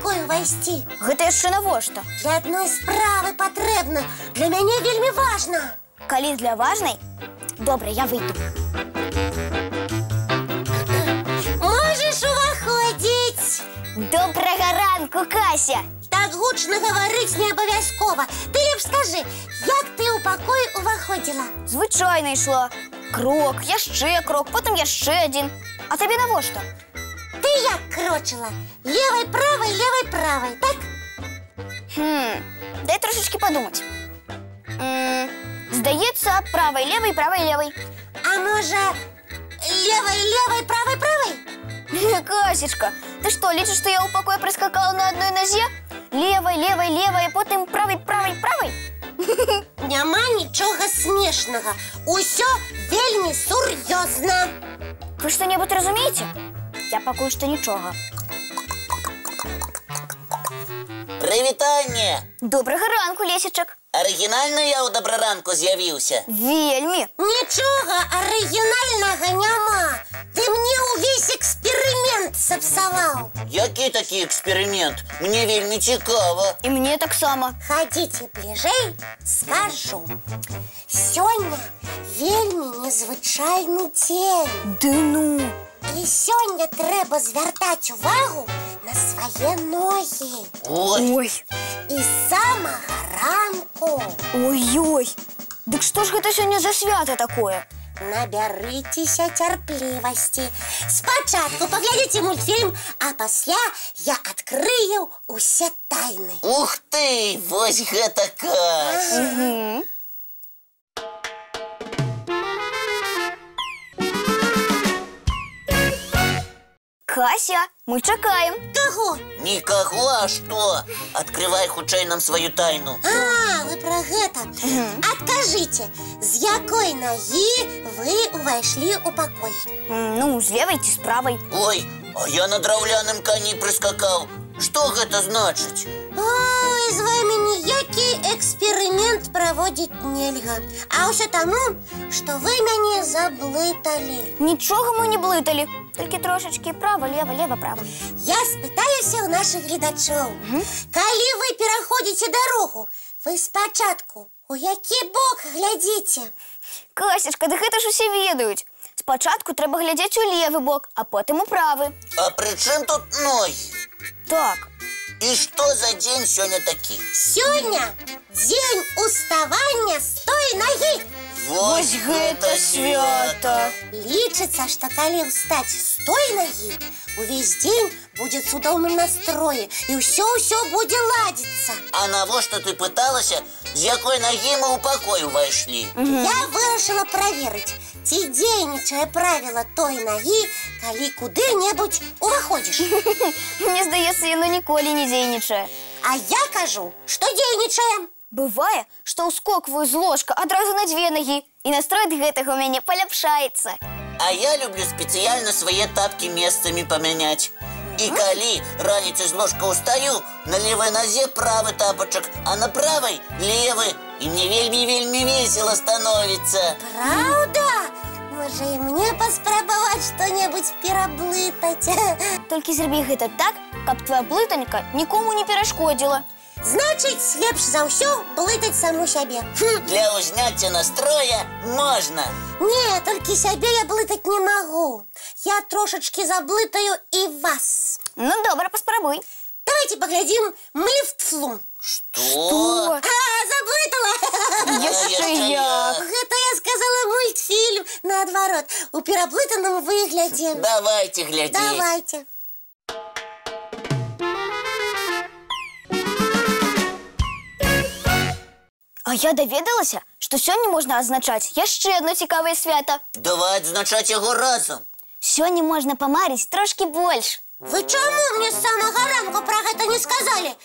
пакой увайсці. Гэта яшчэ навошта? Для адной справы патрэбна. Для мяне вельмі важна. Калі для важнай? Добра, я выйду. Можаш уваходзіць. Добрага ранку, Кася. Так гучна гаварыць не абавязкова. Ты лепш скажы, як ты ў пакой уваходзіла? Звычайна ішла. Крок, яшчэ крок, потым яшчэ адзін. А табе навошта? Ты як крочыла? Левай, правай, так? Дай трошечки подумать. Здаецца, правай, левай, правай, левай. А можа, левай, правай? Касечка, ты что, лічыш, што я ў пакой прыскакала на адной назе? Левай, потым правай. Няма нічога смешнага. Усё вельмі сур'ёзна. Вы што-небудзь разумееце? Я пакуль што нічога. Прывітанне! Добрага ранку, Лесічак. Арыгінальна я ў дабраранку з'явіўся. Вельмі. Нічога арыгінальнага няма. Ты мне ўвесь эксперымент сапсаваў. Які такі эксперымент? Мне вельмі цікава. І мне таксама. Хадзіце бліжэй, скажу. Сёння вельмі незвычайны дзень. Ды ну. І сёння трэба звяртаць увагу на свае ногі. Ой. І з самага ранку. Ой-ой. Дык што ж гэта сёння за свята такое? Набярыцеся цярплівасці. Спачатку паглядзіце мультфільм, а пасля я адкрыю усе тайны. Ух ты, вось гэта Кась. Кася, мы чакаем. Каго? Нікаго, а што? Адкрывай хутчэй нам сваю тайну. А, вы пра гэта. Адкажыце, з якой нагі вы ўвайшлі ў пакой? Ну, з левай ці з правай. Ой, а я на драўляным кані прыскакаў. Што гэта значыць? Ой, з вамі ніякі эксперымент праводзіць нельга. А ўсё таму, што вы мяне заблыталі. Нічога мы не блыталі. Толькі трошачкі права, лева, права. Я спытаюся ў нашых гледачоў. Калі вы пераходзіце дарогу, вы спачатку у які бок глядзіце? Касечка, дык гэта ж усе ведаюць. Спачатку трэба глядзець у левы бок, а потым у правы. А пры чым тут ногі? Так. І што за дзень сёння такі? Сёння дзень уставання з той нагі. Вось гэта свята! Лічыцца, што калі ўстаць з той нагі, увесь дзень будзе цудоўным настроі і ўсё будзе ладзіцца. А навошта ты пыталася, з якой нагі мы ў пакой увайшлі? Я вырашыла праверыць, ці дзейнічае правіла той нагі, калі куды-небудзь уваходзіш. Мне здаецца, яно ніколі не дзейнічае. А я кажу, што дзейнічае. Бывае, што ўскокваю з ложка адразу на дзве нагі, і настрой ад гэтага ў мяне паляпшаецца. А я люблю спецыяльна свае тапкі месцамі памяняць. І калі раніцай з ложка ўстаю, на левай назе правы тапачак, а на правай левы. І мне вельмі весела становіцца. Праўда? Можа, і мне паспрабаваць што-небудзь пераблытаць. Толькі зрабі гэта так, каб твоя блытанька нікому не перашкодзіла. Значыць, лепш за ўсё блытаць саму сябе. Для ўзняцця настроя можна. Не, толькі сябе я блытаць не магу. Я трошачкі заблытаю і вас. Ну, добра, паспрабуй. Давайте паглядзім мультфільм. Што? Заблытала! Яшчэ як. Гэта я сказала мультфільм. Наадварот, у пераблытаным выглядзе. Давайте глядзець. Давайте. А я даведалася, што сёння можна адзначаць яшчэ адно цікавае свята. Давай адзначаць яго разам. Сёння можна памарыць трошкі больш. Вы чаму мне з самага ранку пра гэта не сказалі?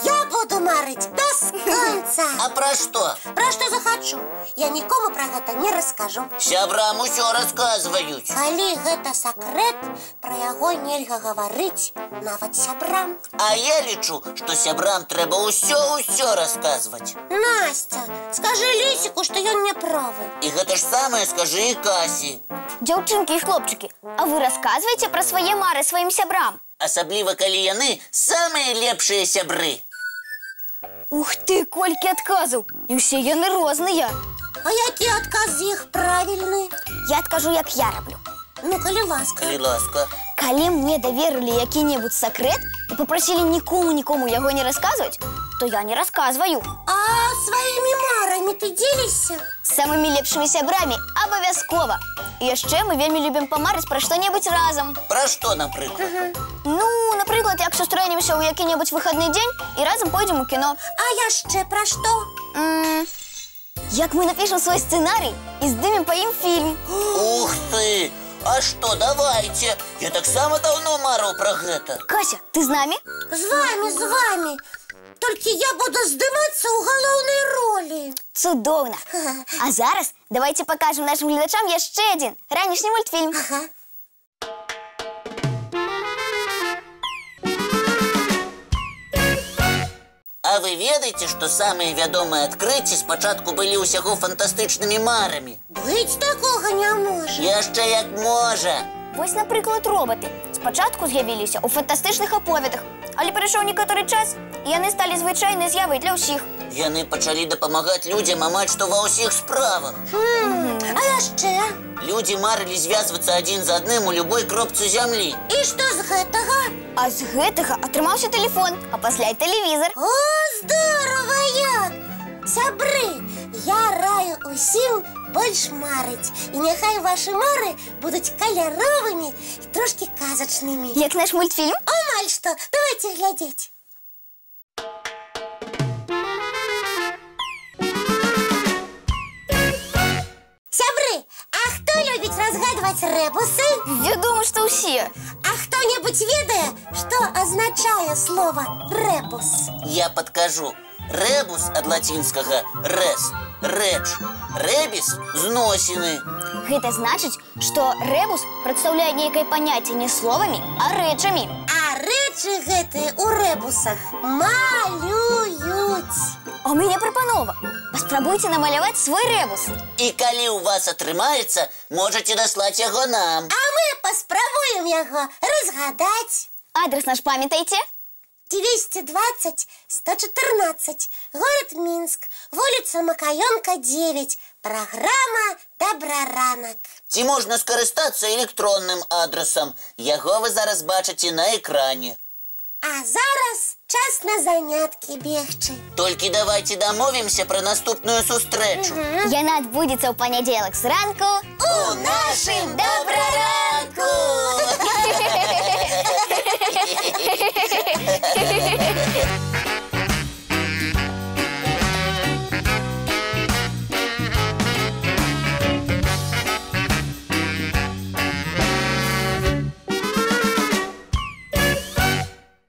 Я буду марыць без конца. А пра што? Пра што захачу. Я нікому пра гэта не раскажу. Сябрам усё расказваюць. Калі гэта сакрэт, пра яго нельга гаварыць нават сябрам. А я лічу, што сябрам трэба ўсё расказваць. Настя, скажы Лесіку, што ён не правы. І гэта ж самае скажы і Касі. Дзяўчынкі і хлопчыкі, а вы расказваеце пра свае мары сваім сябрам? Асабліва, калі яны самыя лепшыя сябры. Ух ты, колькі адказаў! І ўсе яны розныя. А які адказ з іх правільны? Я адкажу, як я раблю. Ну, калі ласка. Калі ласка. Калі мне даверылі які-небудзь сакрэт і папрасілі нікому яго не расказваць, то я не расказваю. А сваімі марамі ты дзелішся? З самымі лепшымі сябрамі абавязкова. І яшчэ мы вельмі любім памарыць пра што-небудзь разам. Пра што, напрыклад? Ну, напрыклад, як сустрэнемся ў які-небудзь выхадны дзень і разам пойдзем у кіно. А яшчэ пра што? Як мы напішам свой сцэнарый і здымем па ім фільм. Ух ты! А што, давайте! Я таксама даўно марыў пра гэта. Кася, ты з намі? З вами. Толькі я буду здымацца ў галоўнай ролі. Цудоўна. А зараз давайте пакажам нашим гледачам яшчэ адзін ранішні мультфільм. Ага. А вы ведаеце, што самыя вядомыя адкрыцці спачатку былі ўсяго фантастычнымі марамі? Быць такога не можа. Яшчэ як можа. Вось, напрыклад, робаты. Спачатку з'явіліся ў фантастычных аповедах, але прайшоў некаторы час, і яны сталі звычайнай з'явай для ўсіх. Яны пачалі дапамагаць людзям амаль што ва ўсіх справах. А яшчэ? Людзі марылі звязвацца адзін з адным у любой кропцы зямлі. І што з гэтага? А з гэтага атрымаўся тэлефон, а пасля і тэлевізар. О, здорава як! Сябры, я раю усім больш марыць. І няхай вашы мары будуць каляровымі і трошкі казачнымі. Як наш мультфільм? Амаль што, давайте глядзець. Сябры, а хто любіць разгадваць рэбусы? Вядома, што ўсе. А хто-небудзь ведае, што азначае слова рэбус? Я падкажу. Рэбус ад лацінскага рэс – рэч. Рэбіс – зносіны. Гэта значыць, што рэбус прадстаўляе нейкае паняцце не словамі, а рэчамі. А рэчы гэтыя ў рэбусах малююць. А ў мяне прапанова. Паспрабуйце намаляваць свой рэбус. І калі ў вас атрымаецца, можаце даслаць яго нам. А мы паспрабуем яго разгадаць. Адрес наш памятаеце? 220-114, город Минск, вуліца Макаёнка, 9, праграма «Добраранак». Ці можна скарыстацца электронным адресам. Яго вы зараз бачыце на экране. А зараз час на заняткі бегчы. Толькі давайте дамовімся пра наступную сустрэчу. Яна адбудзецца ў панядзелак зранку У нашай